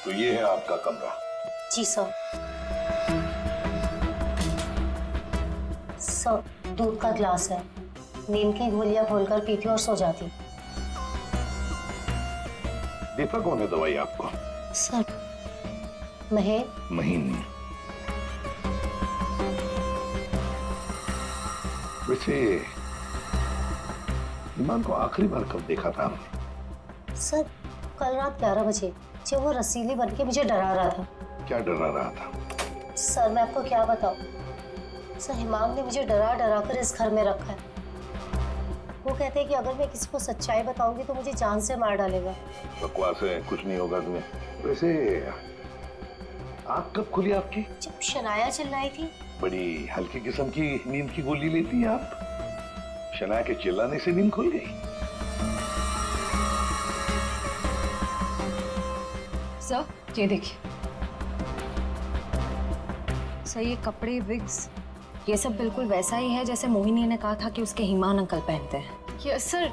तो ये है आपका कमरा। जी सर। सर, दूध का ग्लास है, नींद की गोलियां घोलकर पीती और सो जाती। देता कौन है दवाई आपको? सर, महीन। वैसे ईमान को आखिरी बार कब देखा था आपने? सर, कल रात 11 बजे जब वो रसीली बनके मुझे डरा रहा था। क्या डरा रहा था? सर, मैं आपको क्या बताऊं? सर, हिमांग ने मुझे डरा डरा कर इस घर में रखा है। वो कहते हैं कि अगर मैं किसी को सच्चाई बताऊंगी तो मुझे जान से मार डालेगा। बकवास है, कुछ नहीं होगा तुम्हें। वैसे आँख कब खुली आपकी? जब शनाया चिल्लाई थी। बड़ी हल्की किस्म की नींद की गोली लेती हैं आप। शनाया के चिल्लाने से नींद खुल गई? सर, ये देखिए सर, ये कपड़े, विग्स, ये सब बिल्कुल वैसा ही है जैसे मोहिनी ने कहा था कि उसके हिमान अंकल पहनते हैं। यस सर,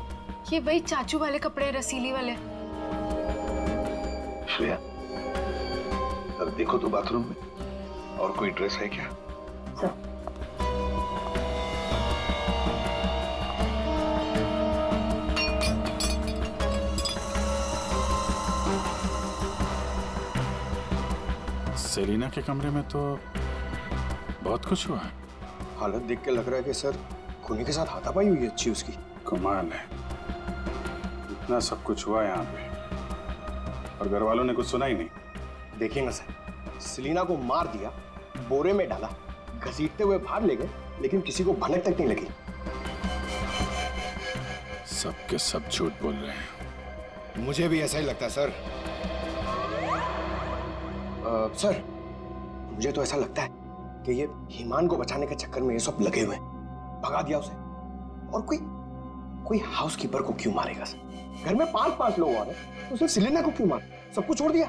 ये वही चाचू वाले कपड़े, रसीली वाले। श्रेया, सर देखो तो बाथरूम में और कोई ड्रेस है क्या? सर, सेलिना के कमरे में तो बहुत कुछ हुआ है। हालत देख के लग रहा है कि सर खूनी के साथ हाथापाई हुई है अच्छी उसकी। कमाल है, इतना सब कुछ हुआ यहाँ पे और घर वालों ने कुछ सुना ही नहीं। देखिए ना सर, सेलिना को मार दिया, बोरे में डाला, घसीटते हुए बाहर ले गए, लेकिन किसी को भनक तक नहीं लगी। सब के सब झूठ बोल रहे हैं। मुझे भी ऐसा ही लगता है सर। सर, मुझे तो ऐसा लगता है कि ये हिमान को बचाने के चक्कर में ये सब लगे हुए हैं। भगा दिया उसे, और कोई हाउसकीपर को क्यों मारेगा सर? घर में 5-5 लोग आ रहे, तो सिर्फ सेलिना को क्यों मार? सब कुछ छोड़ दिया।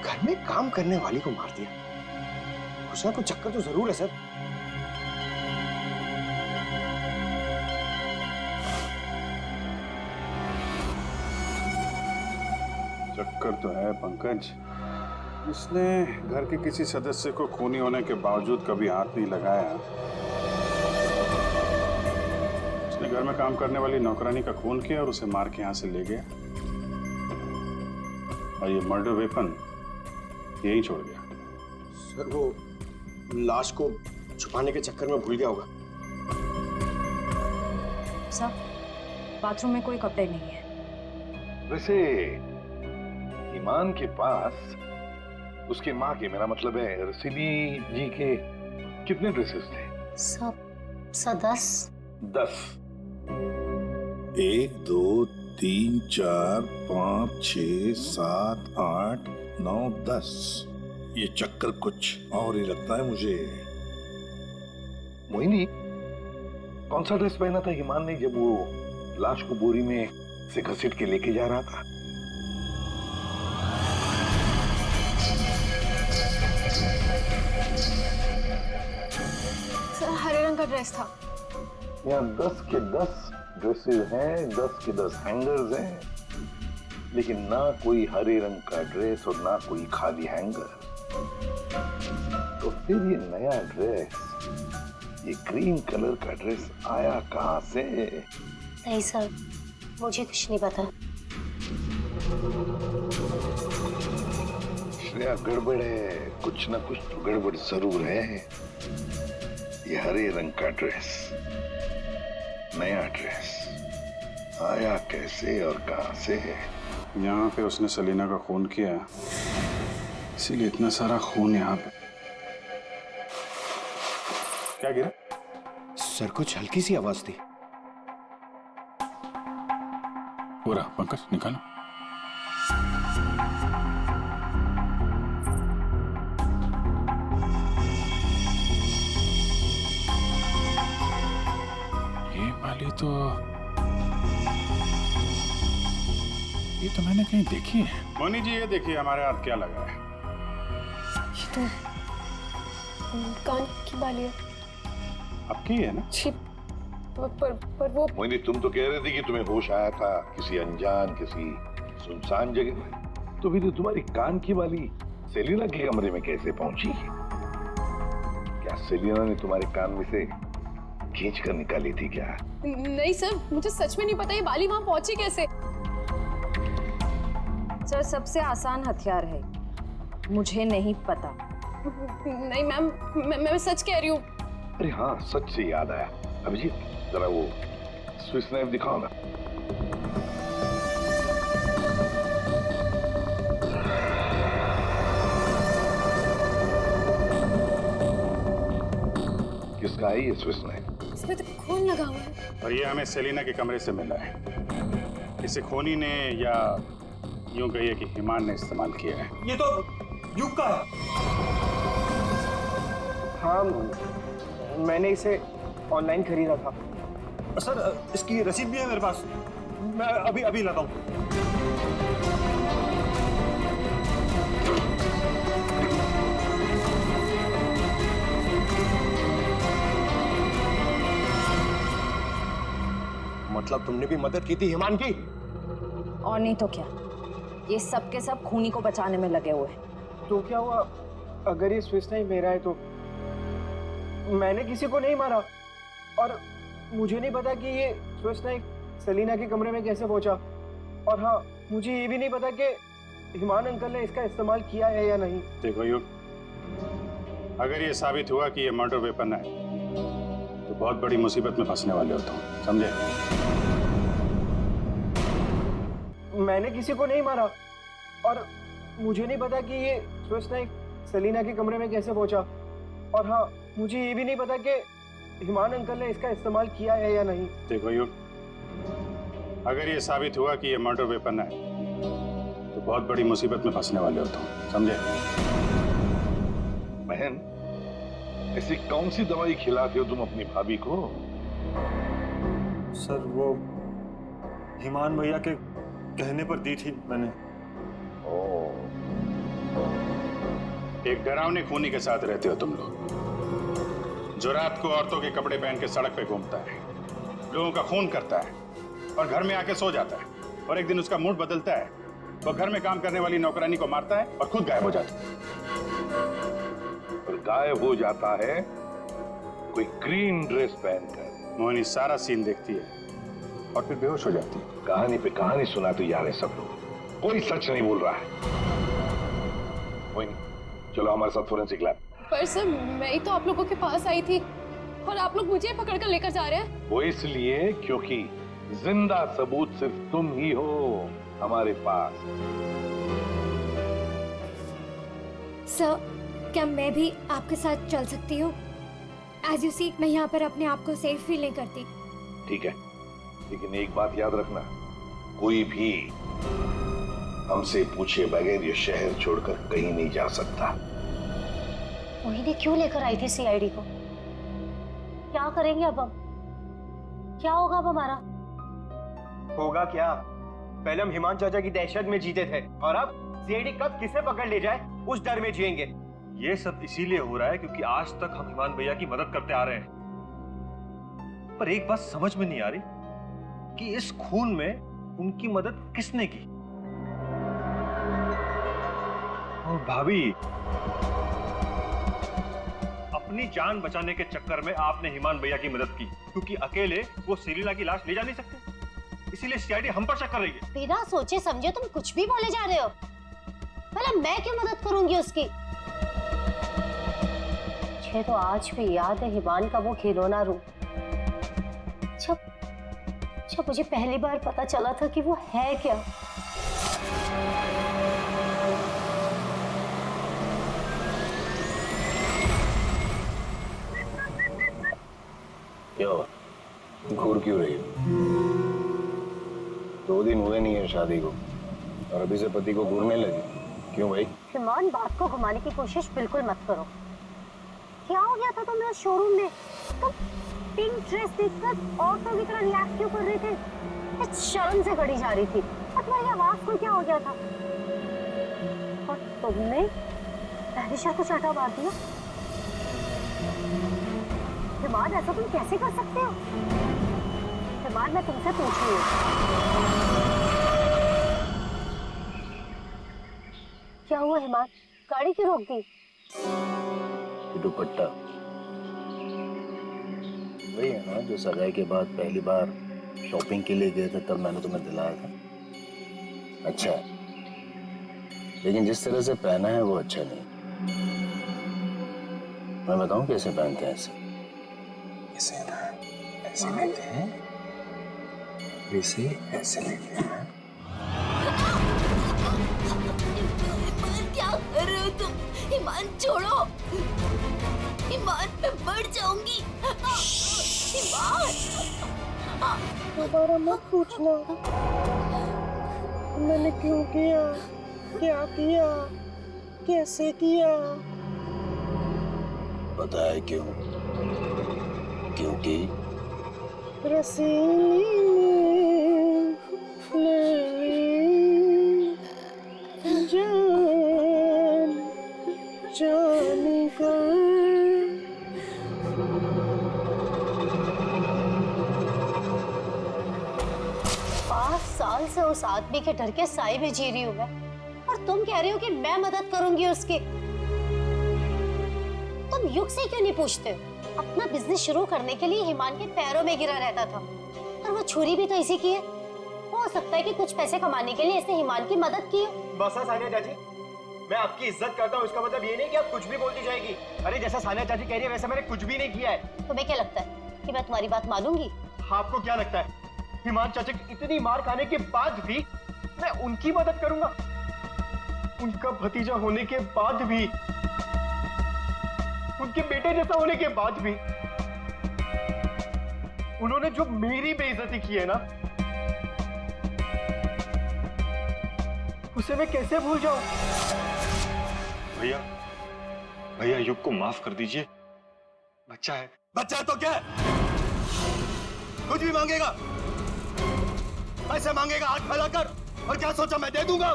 घर में काम करने वाली को मार दिया। कुछ ना कुछ चक्कर तो जरूर है सर। चक्कर तो है पंकज। इसने घर के किसी सदस्य को खूनी होने के बावजूद कभी हाथ नहीं लगाया। उसने घर में काम करने वाली नौकरानी का खून किया और उसे मार के यहाँ से ले गया, और ये मर्डर वेपन यहीं छोड़ गया। सर, वो लाश को छुपाने के चक्कर में भूल गया होगा। सर, बाथरूम में कोई कपड़े नहीं है। वैसे ईमान के पास उसकी माँ के, मेरा मतलब है रसीली जी के, कितने ड्रेसेस थे? सब 10। 10। 1 2 3 4 5 6 7 8 9 10। ये चक्कर कुछ और ही लगता है मुझे। मोहिनी, कौन सा ड्रेस पहना था ईमान ने जब वो लाश को बोरी में से घसीट के लेके जा रहा था? सर, हरे रंग का ड्रेस था। यहाँ 10 के 10 ड्रेसेस हैं, 10 के 10 हैंगर्स हैं, लेकिन ना कोई हरे रंग का ड्रेस और ना कोई खाली हैंगर। तो फिर ये नया ड्रेस, ये क्रीम कलर का ड्रेस आया कहाँ से? नहीं सर, मुझे कुछ नहीं पता। श्रेया, गड़बड़ है, कुछ ना कुछ तो गड़बड़ जरूर है। ये हरे रंग का ड्रेस, नया ड्रेस आया कैसे और कहां से? यहाँ पे उसने सेलिना का खून किया, इसीलिए इतना सारा खून यहाँ पे। क्या गिरा? सर, कुछ हल्की सी आवाज थी। हो रहा पंकज, निकालो। ये तो मैंने कहीं देखी है। मोनी जी, ये देखिए हमारे हाथ क्या लगा है। ये तो कान की बाली है। आपकी है ना? छी, पर वो मोहिनी, तुम तो कह रही थी कि तुम्हें होश आया था किसी अनजान, किसी सुनसान जगह में। तो फिर ये तुम्हारी कान की वाली सेलिना के कमरे में कैसे पहुंची? क्या सेलिना ने तुम्हारे कान में से खींच कर निकाली थी क्या? नहीं सर, मुझे सच में नहीं पता ये बाली वहां पहुंची कैसे। सर, सबसे आसान हथियार है, मुझे नहीं पता। नहीं मैम, मैं सच कह रही हूँ। अरे हाँ, सच से याद आया। अभिजीत, जरा वो स्विस नाइफ दिखाओ ना। किसका है ये स्विस नाइफ? इसमें तो खून लगा हुआ है। और ये हमें सेलिना के कमरे से मिला है। इसे खोनी ने, या यूं कहिए कि हिमान ने इस्तेमाल किया है। ये तो युग का है। हाँ, मैंने इसे ऑनलाइन खरीदा था। सर, इसकी रसीद भी है मेरे पास। मैं अभी लाता हूँ। मतलब तुमने भी मदद की थी हिमान की? और नहीं तो क्या, ये सब के सब खूनी को बचाने में लगे हुए हैं। तो क्या हुआ अगर ये स्विस नाइफ मेरा है तो? मैंने किसी को नहीं मारा और मुझे नहीं पता कि ये स्विस नाइफ सेलिना के कमरे में कैसे पहुंचा। और हाँ, मुझे ये भी नहीं पता कि हिमान अंकल ने इसका इस्तेमाल किया है या नहीं। देखो युग, अगर ये साबित हुआ कि ये मर्डर वेपन है तो बहुत बड़ी मुसीबत में फंसने वाले हो तुम, समझे? मैंने किसी को नहीं मारा और मुझे नहीं पता कि ये स्विस नाइफ सेलिना के कमरे में कैसे पहुंचा। और हाँ, मुझे ये भी नहीं पता कि हिमान अंकल ने इसका इस्तेमाल किया है या नहीं। देखो युग, अगर ये साबित हुआ कि ये मर्डर वेपन है तो बहुत बड़ी मुसीबत में फंसने वाले हो तुम, समझे? बहन, ऐसी कौन सी दवाई खिलाते हो तुम अपनी भाभी को? सर, वो हिमान भैया के कहने पर दी थी मैंने। एक डरावने खूनी के साथ रहते हो तुम लोग, जो रात को औरतों के कपड़े पहन के सड़क पे घूमता है, लोगों का खून करता है और घर में आके सो जाता है। और एक दिन उसका मूड बदलता है, वो घर में काम करने वाली नौकरानी को मारता है और खुद गायब हो जाता है। और गायब हो जाता है कोई ग्रीन ड्रेस पहनकर। मोहिनी सारा सीन देखती है और फिर बेहोश हो जाती है। कहानी पे कहानी सुनाते जा रहे सब लोग, कोई सच नहीं बोल रहा है। मोहिनी, चलो हमारे साथ फोरेंसिक लैब। पर सर, मैं ही तो आप लोगों के पास आई थी और आप लोग मुझे पकड़ कर लेकर जा रहे हैं। वो इसलिए क्योंकि जिंदा सबूत सिर्फ तुम ही हो हमारे पास। सर, क्या मैं भी आपके साथ चल सकती हूँ? एज यू सी, मैं यहाँ पर अपने आप को सेफ फील नहीं करती। ठीक है, लेकिन एक बात याद रखना, कोई भी हमसे पूछे बगैर ये शहर छोड़कर कहीं नहीं जा सकता। मोहिनी क्यों लेकर आई थी सीआईडी को? क्या करेंगे अब हम? क्या होगा अब हमारा? होगा क्या? पहले हम हिमान चाचा की दहशत में जीते थे और अब सीआईडी कब किसे पकड़ ले जाए उस डर में जिएंगे। ये सब इसीलिए हो रहा है क्योंकि आज तक हम हिमान भैया की मदद करते आ रहे हैं। पर एक बात समझ में नहीं आ रही कि इस खून में उनकी मदद किसने की। और भाभी, अपनी जान बचाने के चक्कर में आपने हिमान भैया की मदद की, क्योंकि अकेले वो सेलिना की लाश ले जा नहीं सकते, इसीलिए सीआईडी हम पर शक कर रही है। बिना सोचे समझे तुम कुछ भी बोले जा रहे हो। भला मैं क्यों मदद करूंगी उसकी? मुझे तो आज भी याद है हिमान का वो खिलौना रूप। जब मुझे पहली बार पता चला था कि वो है क्या। क्यों घूर क्यों रही हो? 2 दिन हुए नहीं है शादी को और अभी से पति को घूरने लगी। क्यों भाई? हिमान, बात को घुमाने की कोशिश बिल्कुल मत करो। क्या हो गया था तुम्हें शोरूम में? तुम पिंक ड्रेस देखकर औरतों की तरह रिएक्ट क्यों कर रहे थे? शर्म से खड़ी जा रही थी और तुम्हारी आवाज को क्या हो गया था? और तुमने तहरीशा को चाटा मार दिया। हिमान, ऐसा तुम कैसे कर सकते हो? हिमान, मैं तुमसे पूछ रही हूँ, क्या हुआ हिमान? गाड़ी क्यों रोक दी? दुपट्टा वही है ना जो सगाई के बाद पहली बार शॉपिंग के लिए गए थे, तब मैंने तुम्हें दिलाया था। अच्छा है, लेकिन जिस तरह से पहना है वो अच्छा नहीं। मैं बताऊं कैसे पहनते हैं ऐसे? इसे ना ऐसे लेते हैं, इसे ऐसे लेते हैं। क्या कर रहे हो तुम? ईमान छोड़ो, ईमान मैं मर जाऊंगी। ईमान दोबारा मत पूछना मैंने क्यों किया, क्या किया, कैसे किया। पता है क्यों? क्योंकि रसीली ने ले ली जान जाने का। 5 साल से उस आदमी के डर के साए में जी रही हूँ मैं, और तुम कह रही हो कि मैं मदद करूंगी उसकी। तुम युग से क्यों नहीं पूछते? अपना बिजनेस शुरू करने के लिए हिमान के पैरों में गिरा रहता था, और वो छुरी भी तो इसी की है। हो सकता है कि कुछ पैसे कमाने के लिए इसने हिमान की मदद की हो। बस सानिया चाची, मैं आपकी इज्जत करता हूँ, इसका मतलब ये नहीं कि आप कुछ भी बोलती जाएगी। अरे जैसा सानिया चाची कह रही है वैसे मैंने कुछ भी नहीं किया है। तुम्हें क्या लगता है कि मैं तुम्हारी बात मानूंगी? आपको क्या लगता है हिमान चाचा की इतनी मार खाने के बाद भी मैं उनकी मदद करूंगा? उनका भतीजा होने के बाद भी, उनके बेटे जैसा होने के बाद भी उन्होंने जो मेरी बेइज्जती की है ना, उसे मैं कैसे भूल जाऊं? भैया भैया युग को माफ कर दीजिए, बच्चा है। बच्चा है तो क्या है? कुछ भी मांगेगा, पैसे मांगेगा हाथ फैलाकर, और क्या सोचा मैं दे दूंगा?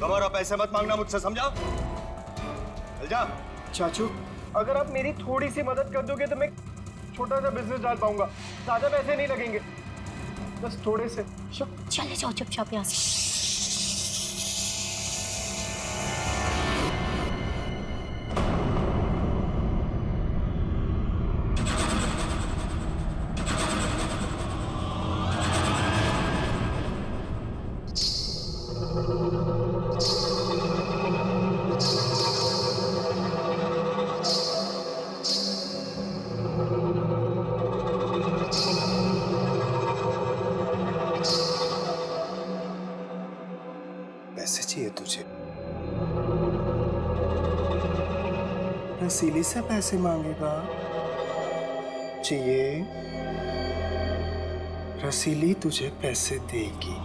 दोबारा पैसे मत मांगना मुझसे, समझा? चल जा। चाचू, अगर आप मेरी थोड़ी सी मदद कर दोगे तो मैं छोटा सा बिजनेस डाल पाऊंगा। ज्यादा पैसे नहीं लगेंगे, बस थोड़े से। चले जाओ चुपचाप यहाँ से। पैसे चाहिए तुझे? रसीली से पैसे मांगेगा? चाहिए? रसीली तुझे पैसे देगी।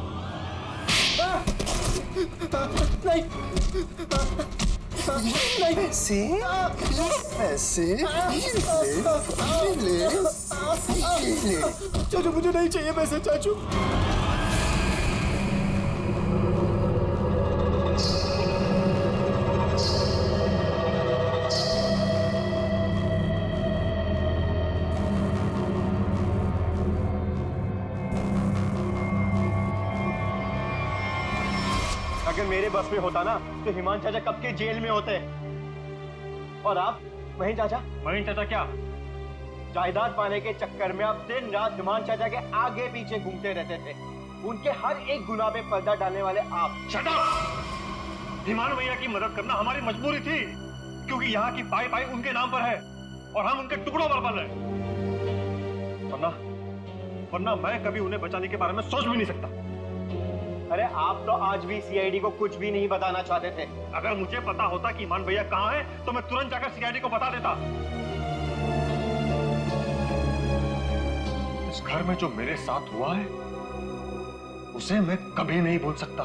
नहीं, पैसे पैसे ले चाचू, मुझे नहीं चाहिए पैसे चाचू। अगर मेरे बस में होता ना तो हिमान चाचा कब के जेल में होते। और आप महीन चाचा? महीन चाचा क्या? जायदाद पाने के चक्कर में आप दिन रात हिमान चाचा के आगे पीछे घूमते रहते थे। उनके हर एक गुनाह पे पर्दा डालने वाले आप। Shut up! हिमान भैया की मदद करना हमारी मजबूरी थी, क्योंकि यहाँ की पाई पाई उनके नाम पर है और हम उनके टुकड़ों पर पल रहे। वरना मैं कभी उन्हें बचाने के बारे में सोच भी नहीं सकता। अरे आप तो आज भी सीआईडी को कुछ भी नहीं बताना चाहते थे। अगर मुझे पता होता कि ईमान भैया कहाँ है तो मैं तुरंत जाकर सीआईडी को बता देता। इस घर में जो मेरे साथ हुआ है उसे मैं कभी नहीं भूल सकता।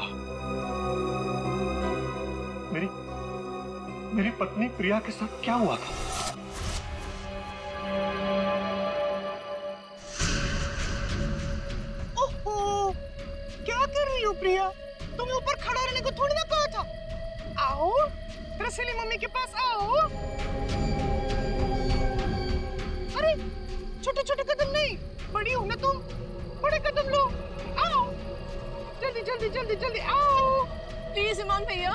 मेरी पत्नी प्रिया के साथ क्या हुआ था? क्या कर रही हो प्रिया? तुम्हें ऊपर खड़ा रहने को थोड़ी ना कहा था। आओ रसीली मम्मी के पास आओ। अरे छोटे छोटे कदम नहीं, बड़ी हो ना तुम, बड़े कदम लो। आओ जल्दी जल्दी जल्दी जल्दी आओ। प्लीज ईमान भैया,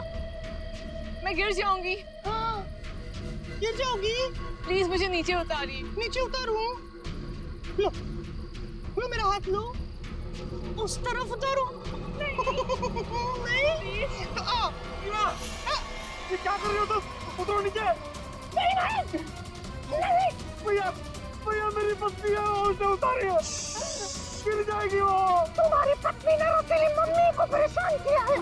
मैं गिर जाऊंगी। हाँ, गिर जाओगी? प्लीज मुझे नीचे उतारिए। नीचे उतारूं? लो लो मेरा हाथ लो, उस तरफ उतारो। नहीं तो आओ। ये क्या कर रहे हो तुम? उतरो नीचे। नहीं नहीं नहीं भैया भैया मेरी पत्नी है, उसे उतारिए, गिर जाएगी वो। तुम्हारी पत्नी ने रसीली मम्मी को परेशान किया है।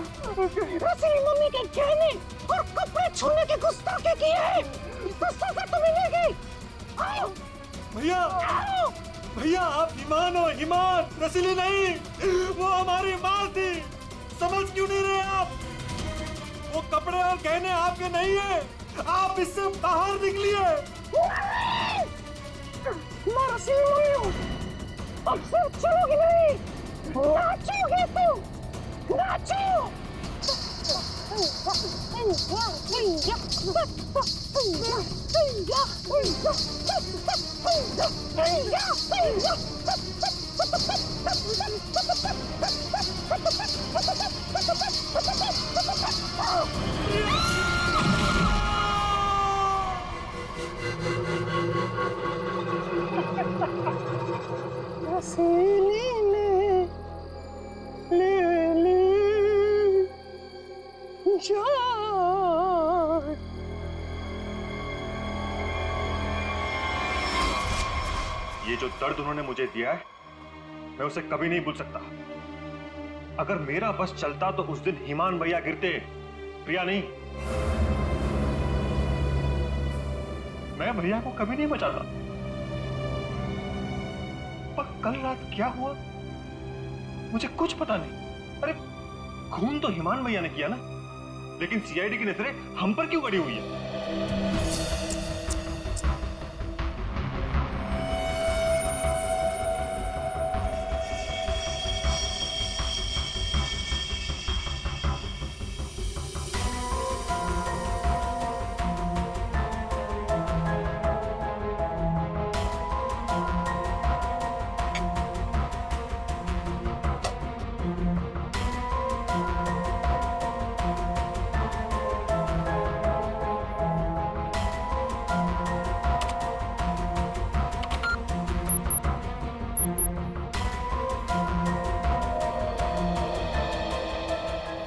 रसीली मम्मी के गहने और कपड़े छूने की गुस्ताखी की है, तो सजा तुम्हें मिलेगी। आओ भैया आओ। भैया आप ईमान हो, ईमान, रसीली नहीं, वो हमारी माँ थी। समझ क्यों नहीं रहे आप? वो कपड़े और गहने आपके नहीं है, आप इससे बाहर निकलिए। मैं रसीली मम्मी हूँ, अब से चलोगी नहीं, नाचोगे तुम, नाचो। रसीली ने ले ली जान। ये जो दर्द उन्होंने मुझे दिया है, मैं उसे कभी नहीं भूल सकता। अगर मेरा बस चलता तो उस दिन ईमान भैया गिरते, प्रिया नहीं। मैं भैया को कभी नहीं बचाता। पर कल रात क्या हुआ मुझे कुछ पता नहीं। अरे खून तो ईमान भैया ने किया ना, लेकिन सीआईडी की नजरें हम पर क्यों गड़ी हुई है?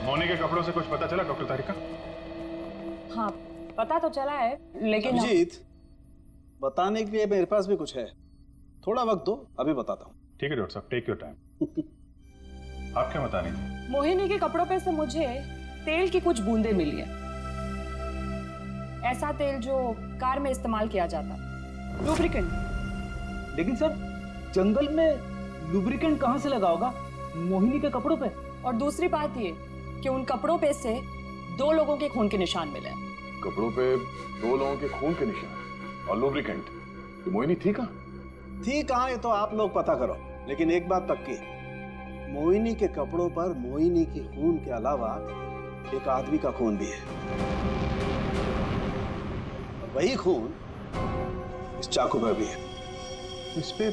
मोनी के कपड़ों से कुछ पता चला डॉक्टर तारिका? हाँ, पता तो चला है, लेकिन अभिजीत, बताने के लिए मेरे पास भी कुछ है, थोड़ा वक्त दो, अभी बताता हूँ। ठीक है डॉक्टर साहब, टेक योर टाइम। आप क्या बतानी थी? मोहिनी के कपड़ों पे से मुझे तेल की कुछ बूंदें मिली हैं। ऐसा तेल जो कार में इस्तेमाल किया जाता, लुब्रिकेंट। लेकिन सर, जंगल में लुब्रिकेंट कहाँ से लगा होगा मोहिनी के कपड़ों पे? और दूसरी बात ये कि उन कपड़ों पे से 2 लोगों के खून के निशान मिले। कपड़ों पे 2 लोगों के खून के निशान और लुब्रिकेंट। तो मोहिनी थी कहाँ? थी कहाँ, ये तो आप लोग पता करो। लेकिन एक बात पक्की, मोहिनी के कपड़ों पर मोहिनी के खून के अलावा एक आदमी का खून भी है। और वही खून इस चाकू पर भी है। इस पे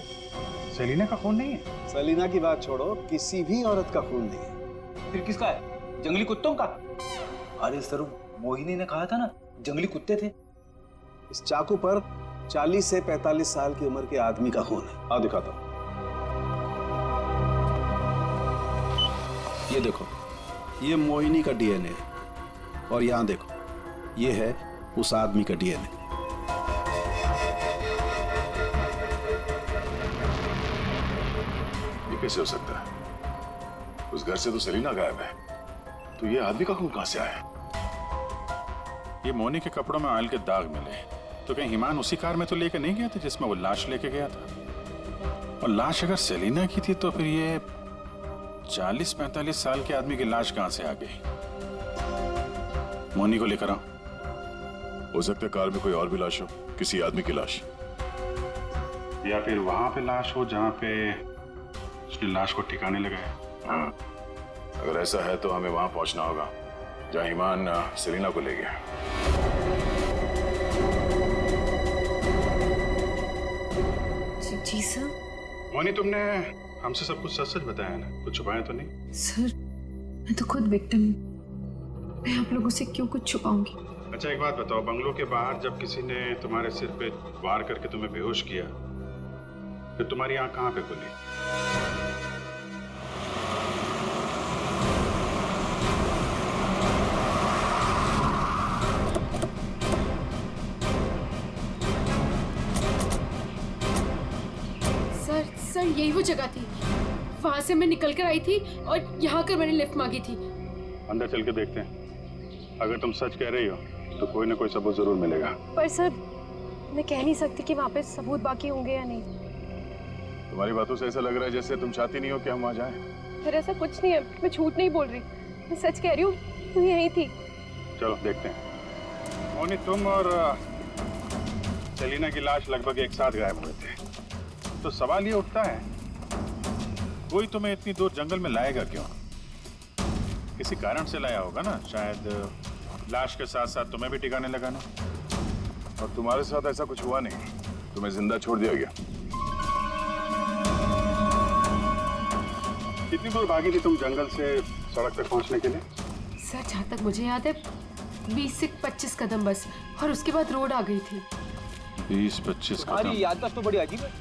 सेलिना का खून नहीं है? सेलिना की बात छोड़ो, किसी भी औरत का खून नहीं है। फिर किसका है? जंगली कुत्तों का? अरे सर, मोहिनी ने कहा था ना जंगली कुत्ते थे। इस चाकू पर 40 से 45 साल की उम्र के आदमी का खून है। आओ दिखाता हूं। ये देखो, ये मोहिनी का डीएनए है, और यहां देखो, ये है उस आदमी का डीएनए। ये कैसे हो सकता है? उस घर से तो सेलिना गायब है, तो ये आदमी का खून कहां से आया? ये मोनी के कपड़ों में ऑयल के दाग मिले, तो कहीं ईमान उसी कार में तो लेके नहीं गया था जिसमें वो लाश लेके गया था? और लाश अगर सेलिना की थी तो फिर ये 40-45 साल के आदमी की लाश कहां से आ गई? मोनी को लेकर आओ। हो सकता है कार में कोई और भी लाश हो, किसी आदमी की लाश, या फिर वहां पे लाश हो जहां पे उसने लाश को ठिकाने लगाया। हाँ, अगर ऐसा है तो हमें वहां पहुंचना होगा जहां ईमान सेलिना को ले गया। जी सर। मोहिनी, तुमने हमसे सब कुछ सच सच बताया ना, कुछ छुपाया तो नहीं? सर, मैं तो खुद विक्टिम हूँ। मैं आप लोगों से क्यों कुछ छुपाऊंगी? अच्छा एक बात बताओ, बंगलों के बाहर जब किसी ने तुम्हारे सिर पे वार करके तुम्हें बेहोश किया, फिर तुम्हारी आंख कहाँ पे खुली? सर यही वो जगह थी। वहां से मैं निकल कर आई थी और यहाँ कर मैंने लिफ्ट मांगी थी। अंदर चल के देखते हैं। अगर तुम सच कह रही हो तो कोई ना कोई सबूत जरूर मिलेगा। पर सर, मैं कह नहीं सकती कि वहाँ पे सबूत बाकी होंगे या नहीं। तुम्हारी बातों से ऐसा लग रहा है जैसे तुम चाहती नहीं हो कि हम वहाँ जाएं। फिर ऐसा कुछ नहीं है, मैं झूठ नहीं बोल रही, मैं सच कह रही हूँ, तू यही थी। चलो देखते हैं। मोनी, तुम और सेलिना की लाश लगभग एक साथ गायब हुए थे, तो सवाल ये उठता है, कोई तुम्हें इतनी दूर जंगल में लाएगा क्यों? किसी कारण से लाया होगा ना, शायद लाश के साथ साथ तुम्हें भी ठिकाने लगाना। और तुम्हारे साथ ऐसा कुछ हुआ नहीं, तुम्हें जिंदा छोड़ दिया गया। कितनी दूर भागी थी तुम जंगल से सड़क तक पहुंचने के लिए? सर, जहाँ तक मुझे याद है 20 से 25 कदम बस, और उसके बाद रोड आ गई थी। 20-25 कदम। अरे याददाश्त तो बड़ी अजीब है,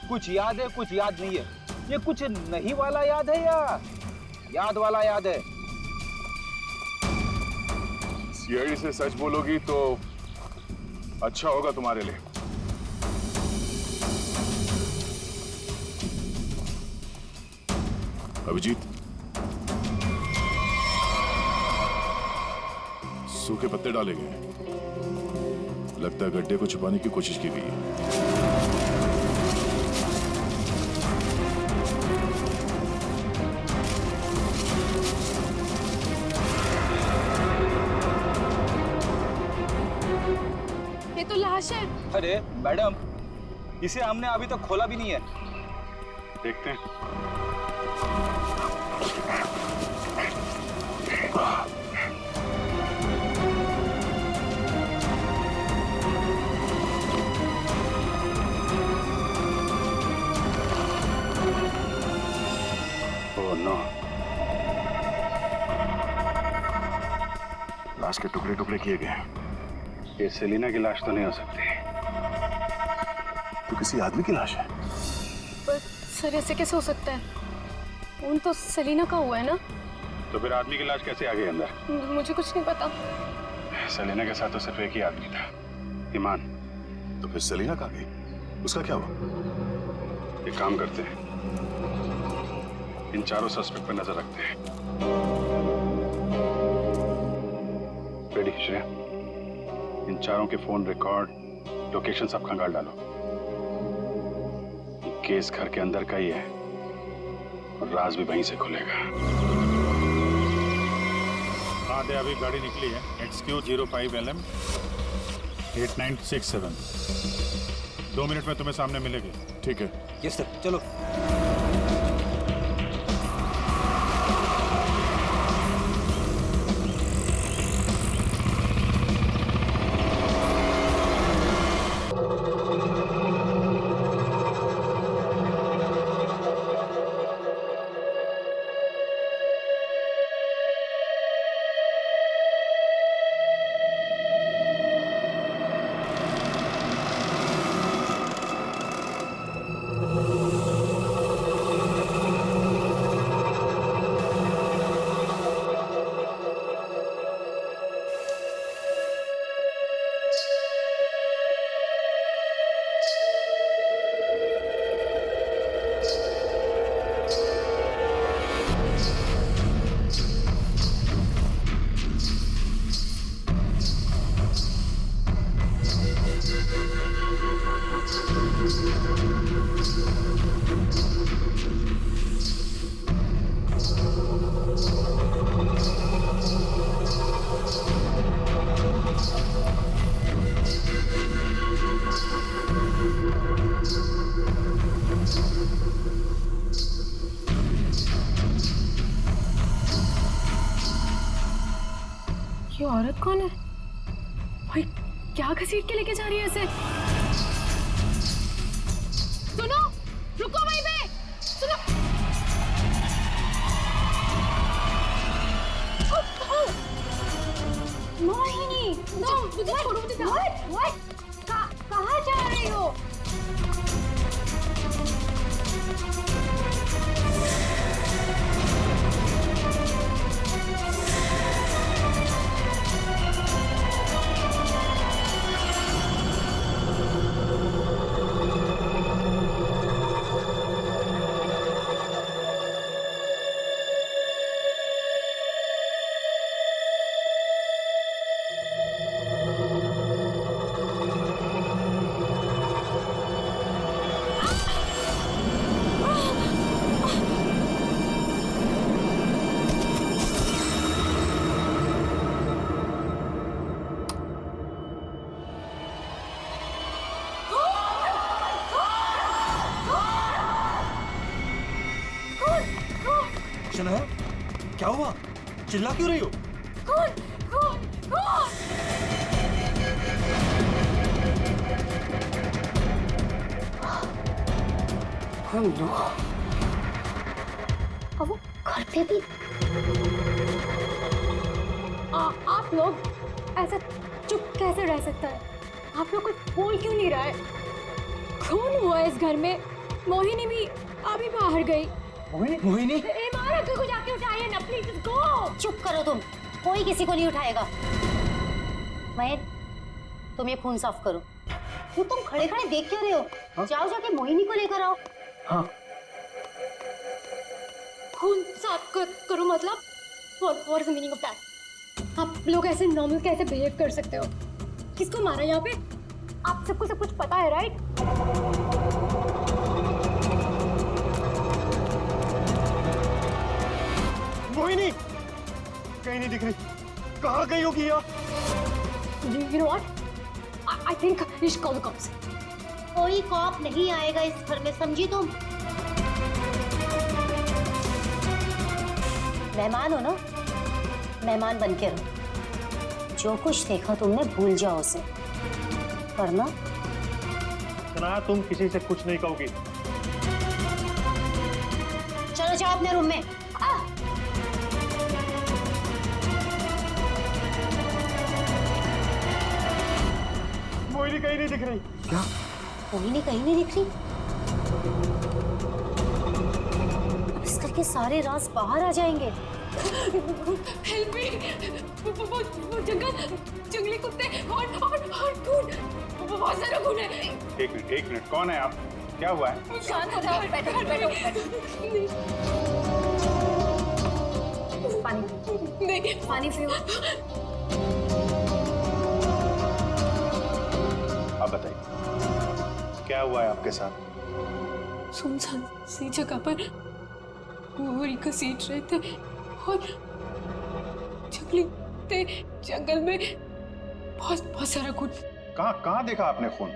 कुछ याद है कुछ याद नहीं है। ये कुछ नहीं वाला याद है या याद वाला याद है? सीआईडी से सच बोलोगी तो अच्छा होगा तुम्हारे लिए। अभिजीत, सूखे पत्ते डाले गए, लगता है गड्ढे को छुपाने की कोशिश की गई है। ये तो लाश है। अरे मैडम, इसे हमने अभी तक खोला भी नहीं है। देखते हैं। ओह नो, लाश के टुकड़े टुकड़े किए गए। ये सेलिना की लाश तो नहीं हो सकती। तो किसी आदमी की लाश है। पर सर, ऐसे कैसे हो सकता है? खून तो सेलिना का हुआ है ना? तो फिर आदमी की लाश कैसे आ गई अंदर? मुझे कुछ नहीं पता। सेलिना के साथ तो सिर्फ एक ही आदमी था, ईमान। तो फिर सेलिना कहाँ गई? उसका क्या हुआ? एक काम करते हैं, इन चारों सस्पेक्ट पर नजर रखते हैं। रेडी श्रेया, इन चारों के फोन रिकॉर्ड, लोकेशन सब खंगाल डालो। ये केस घर के अंदर का ही है और राज भी वहीं से खुलेगा। हाँ दे, अभी गाड़ी निकली है, XQ05LM 8967। 2 मिनट में तुम्हें सामने मिलेगी। ठीक है। यस सर, चलो। ये औरत कौन है? भाई, क्या घसीट के लेके जा रही है इसे? सुनो, रुको भाई। इन्फेक्शन है? क्या हुआ? चिल्ला क्यों रही हो? खून खून खून। अब वो घर पे भी आप लोग ऐसा चुप कैसे रह सकता है? आप लोग कुछ बोल क्यों नहीं रहा है? खून हुआ इस घर में। मोहिनी भी अभी बाहर गई। मोहिनी? ईमान अंकल को जाके उठाइए ना प्लीज, गो। चुप करो तुम, कोई किसी को नहीं उठाएगा। महेश, तुम ये खून साफ करो। वो तुम खड़े खड़े देख क्या रहे हो? हाँ? जाओ जाके मोहिनी को लेकर आओ। हाँ। खून साफ करो मतलब? What is the meaning of that? आप लोग ऐसे नॉर्मल कैसे बिहेव कर सकते हो? किसको मारा यहाँ पे? आप सबको सब कुछ पता है, राइट? मोहिनी कहीं नहीं दिख रही। कहाँ गई होगी यार? You know what? I think we should call the cops. कोई कॉप नहीं आएगा इस घर में, समझी तुम? मेहमान हो ना, मेहमान बन के रहो। जो कुछ देखा तुमने भूल जाओ उसे, वरना सुना तुम किसी से कुछ नहीं कहोगी। चलो जाओ अपने रूम में। मोहिनी कहीं नहीं दिख रही। क्या? मोहिनी कहीं नहीं दिख रही? अब इस घर के सारे राज बाहर आ जाएंगे। Help me! वो जंगली कुत्ते और खून, बहुत सारा खून है। एक मिनट, कौन है आप? क्या हुआ है? शांत हो जाओ, बैठो। पानी नहीं, पानी पियो। आप बताइए, क्या हुआ है आपके साथ? सुनसान सी जगह पर गोरी घसीट रहे थे और जंगली कुत्ते जंगल में बहुत सारा खून। कहाँ देखा आपने खून?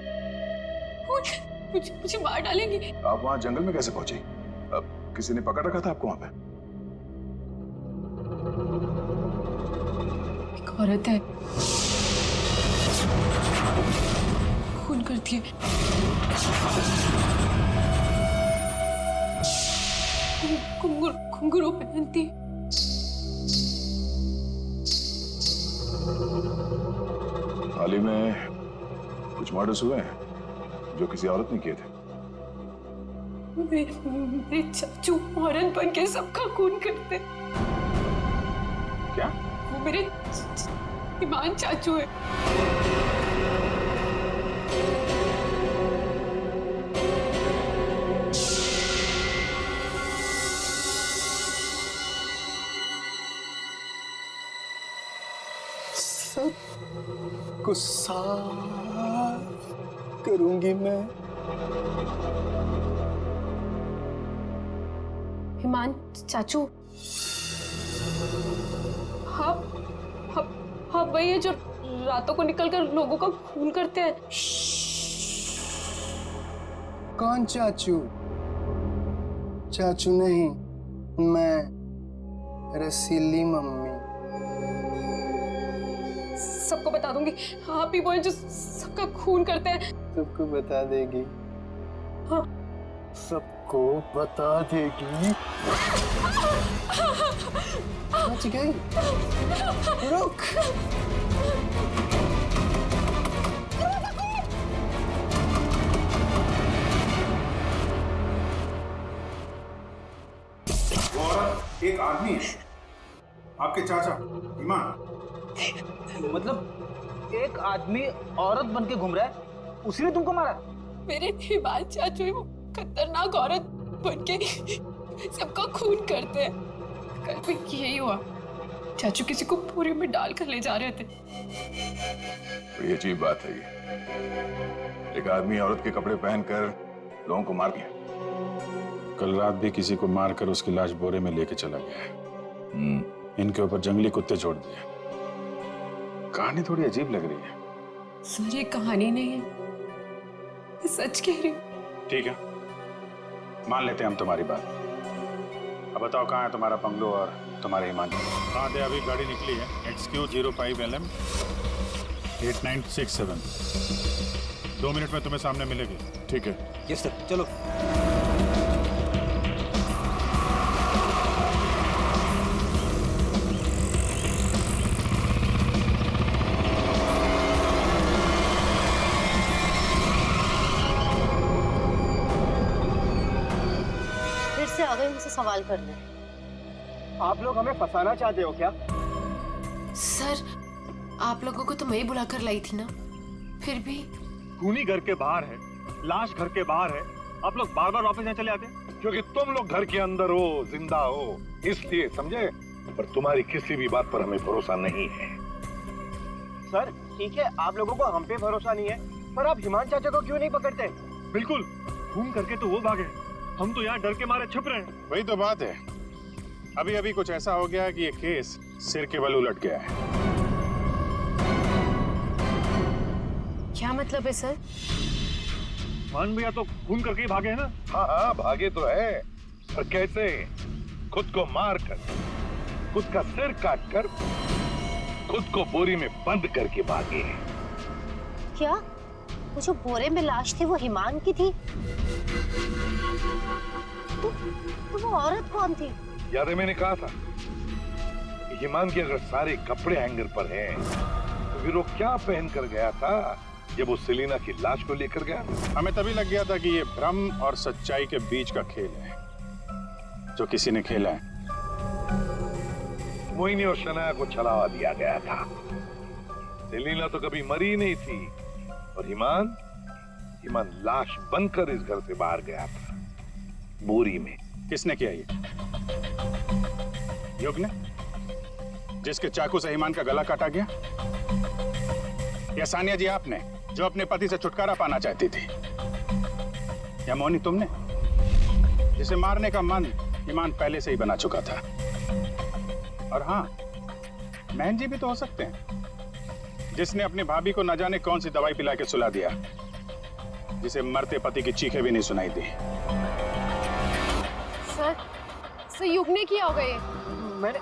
मुझे मार डालेंगे। आप वहां जंगल में कैसे पहुंची? अब किसी ने पकड़ रखा था आपको वहां पे? एक औरत है, खून करती है। घुंघरू पहनती है। हाल ही में कुछ मर्डर्स हुए हैं जो किसी औरत ने किए थे। मेरे चाचू औरत बन के सबका खून करते। क्या? वो मेरे ईमान चाचू है। को साफ करूंगी मैं। ईमान चाचू, हाँ वही है जो रातों को निकलकर लोगों का खून करते हैं। कौन चाचू? चाचू नहीं, मैं रसीली मम्मी। सबको बता दूंगी, आप ही वो हैं जो सबका खून करते हैं। सबको बता देगी? हाँ। सबको बता देगी? बच गई। रुक। वो औरत एक आदमी है, आपके चाचा ईमान। मतलब एक आदमी औरत बन के घूम रहा है, उसी ने तुमको मारा? मेरे ईमान चाचू वो खतरनाक औरत बन के सबका खून करते हैं। कल भी यही हुआ, चाचू किसी को पूरी में डाल कर ले जा रहे थे। बड़ी अजीब बात है ये। एक आदमी औरत के कपड़े पहनकर लोगों को मार दिया। कल रात भी किसी को मारकर उसकी लाश बोरे में लेके चला गया है। इनके ऊपर जंगली कुत्ते छोड़ दिए। कहानी थोड़ी अजीब लग रही है। सर ये कहानी नहीं है, मैं सच कह रही हूँ। ठीक है, मान लेते हैं हम तुम्हारी बात, अब बताओ कहाँ है तुम्हारा बंगलो और तुम्हारे ईमान? कहाँ थे? अभी गाड़ी निकली है XQ05LM 8967। 2 मिनट में तुम्हें सामने मिलेगी। ठीक है। यस सर, चलो। फिर से आ गए मुझसे सवाल करने। आप लोग हमें फंसाना चाहते हो क्या? सर, आप लोगों को तो मैं ही बुलाकर लाई थी ना, फिर भी। खूनी घर के बाहर है, लाश घर के बाहर है, आप लोग बार बार वापस यहाँ चले आते? क्योंकि तुम लोग घर के अंदर हो, जिंदा हो, इसलिए, समझे? पर तुम्हारी किसी भी बात पर हमें भरोसा नहीं है। सर ठीक है, आप लोगों को हम पे भरोसा नहीं है, पर आप हिमान चाचा को क्यों नहीं पकड़ते? बिल्कुल, खून करके तो वो भागे, हम तो यहाँ डर के मारे छिप रहे हैं। वही तो बात है। अभी अभी कुछ ऐसा हो गया है कि ये केस सिर के बल उलट गया है। क्या मतलब है सर? मान भैया तो खून करके ही भागे हैं ना? हाँ हाँ, भागे तो है, पर कैसे? खुद को मार कर, खुद का सिर काट कर, खुद को बोरी में बंद करके भागे हैं। क्या वो जो बोरे में लाश थी वो हिमान की थी? तो वो औरत कौन थी? याद है मैंने कहा था कि हिमान के अगर सारे कपड़े हैंगर पर हैं, तो फिर वो क्या पहन कर गया था जब वो सेलिना की लाश को लेकर गया? हमें तभी लग गया था कि ये भ्रम और सच्चाई के बीच का खेल है जो किसी ने खेला है। मोहिनी और शनाया को छलावा दिया गया था। सेलिना तो कभी मरी नहीं थी, और हिमान लाश बनकर इस घर से बाहर गया था, बोरी में। किसने किया ये? युग ने, जिसके चाकू से हिमान का गला काटा गया? या सानिया जी आपने, जो अपने पति से छुटकारा पाना चाहती थी? या मोहिनी तुमने, जिसे मारने का मन हिमान पहले से ही बना चुका था? और हाँ, महन जी भी तो हो सकते हैं, जिसने अपनी भाभी को न जाने कौन सी दवाई पिला के सुला दिया, जिसे मरते पति की चीखें भी नहीं सुनाई दी। सर युग ने किया होगा ये। मैंने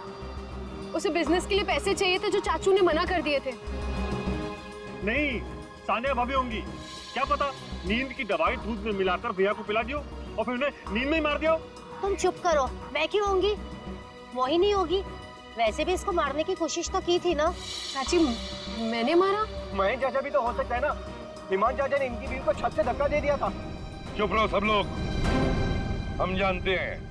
उसे बिजनेस के लिए पैसे चाहिए थे जो चाचू ने मना कर दिए थे। नहीं, सानिया भाभी होंगी। क्या पता नींद की दवाई दूध में मिलाकर भैया को पिला दियो और फिर उन्हें नींद में ही मार दिया। तुम चुप करो, मैं क्यों होंगी? मोहिनी होगी। वैसे भी इसको मारने की कोशिश तो की थी ना। चाची, मैंने मारा? महेश चाचा भी तो हो सकता है ना। हिमान चाचा ने इनकी बीवी को छत से धक्का दे दिया था। चुप रहो सब लोग, हम जानते हैं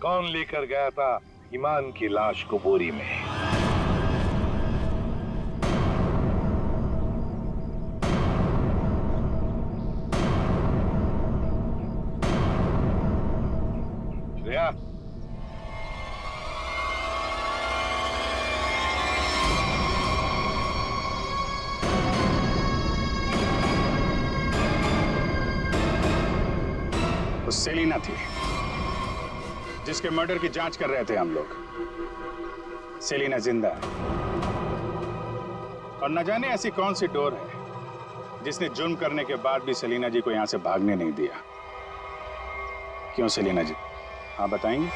कौन लेकर गया था हिमान की लाश को बोरी में। श्रेया, वो सेलिना थी जिसके मर्डर की जांच कर रहे थे हम लोग। सेलिना जिंदा है, और न जाने ऐसी कौन सी डोर है जिसने जुर्म करने के बाद भी सेलिना जी को यहां से भागने नहीं दिया। क्यों सेलिना जी, हाँ बताएंगे?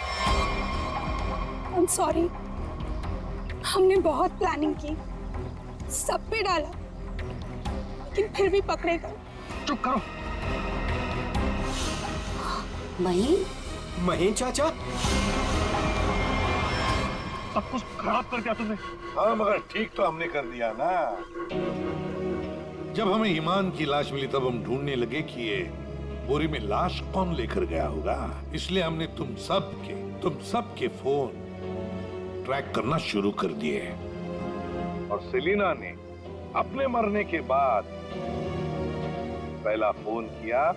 I'm sorry, हमने बहुत प्लानिंग की, सब पे डाला, लेकिन फिर भी पकड़े गए। चुप करो। महेश चाचा, सब कुछ खराब कर दिया तुमने। हाँ, मगर ठीक तो हमने कर दिया ना। जब हमें ईमान की लाश मिली तब हम ढूंढने लगे कि ये बोरी में लाश कौन लेकर गया होगा। इसलिए हमने तुम सब के फोन ट्रैक करना शुरू कर दिए। और सेलिना ने अपने मरने के बाद पहला फोन किया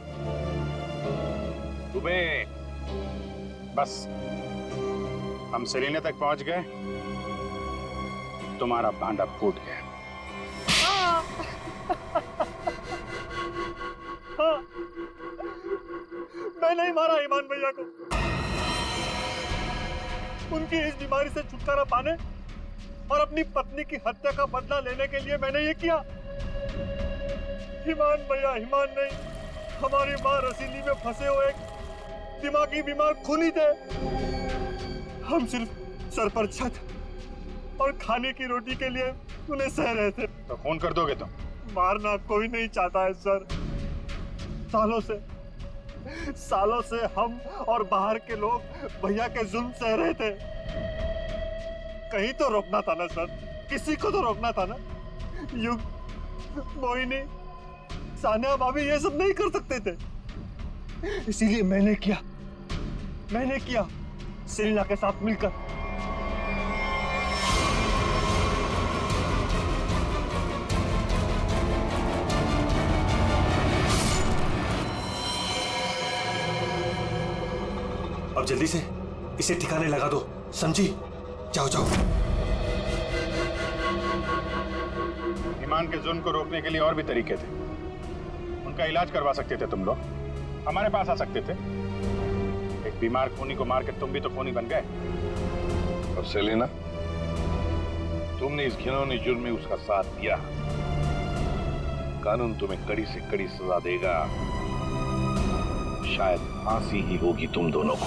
तुम्हें। बस हम सेलिना तक पहुंच गए, तुम्हारा भांडा फूट गया। हाँ, मैं नहीं मारा ईमान भैया को। उनकी इस बीमारी से छुटकारा पाने और अपनी पत्नी की हत्या का बदला लेने के लिए मैंने ये किया। ईमान भैया, ईमान नहीं, हमारी माँ रसीली में फंसे हुए दिमागी बीमार खूनी थे। हम सिर्फ सर पर छत और खाने की रोटी के लिए उन्हें सह रहे थे। तो खून कर दोगे तुम? मारना कोई नहीं चाहता है सर। सालों से हम और बाहर के लोग भैया के जुल्म सह रहे थे। कहीं तो रोकना था ना सर, किसी को तो रोकना था ना। युग, मोहिनी, सानिया भाभी ये सब नहीं कर सकते थे, इसीलिए मैंने किया सेलिना के साथ मिलकर। अब जल्दी से इसे ठिकाने लगा दो, समझी? जाओ जाओ। ईमान के जुल्म को रोकने के लिए और भी तरीके थे। उनका इलाज करवा सकते थे तुम लोग, हमारे पास आ सकते थे। एक बीमार खूनी को मार के तुम भी तो खूनी बन गए। और सेलिना, तुमने इस घिनौने जुर्म में उसका साथ दिया। कानून तुम्हें कड़ी से कड़ी सजा देगा, शायद फांसी ही होगी तुम दोनों को।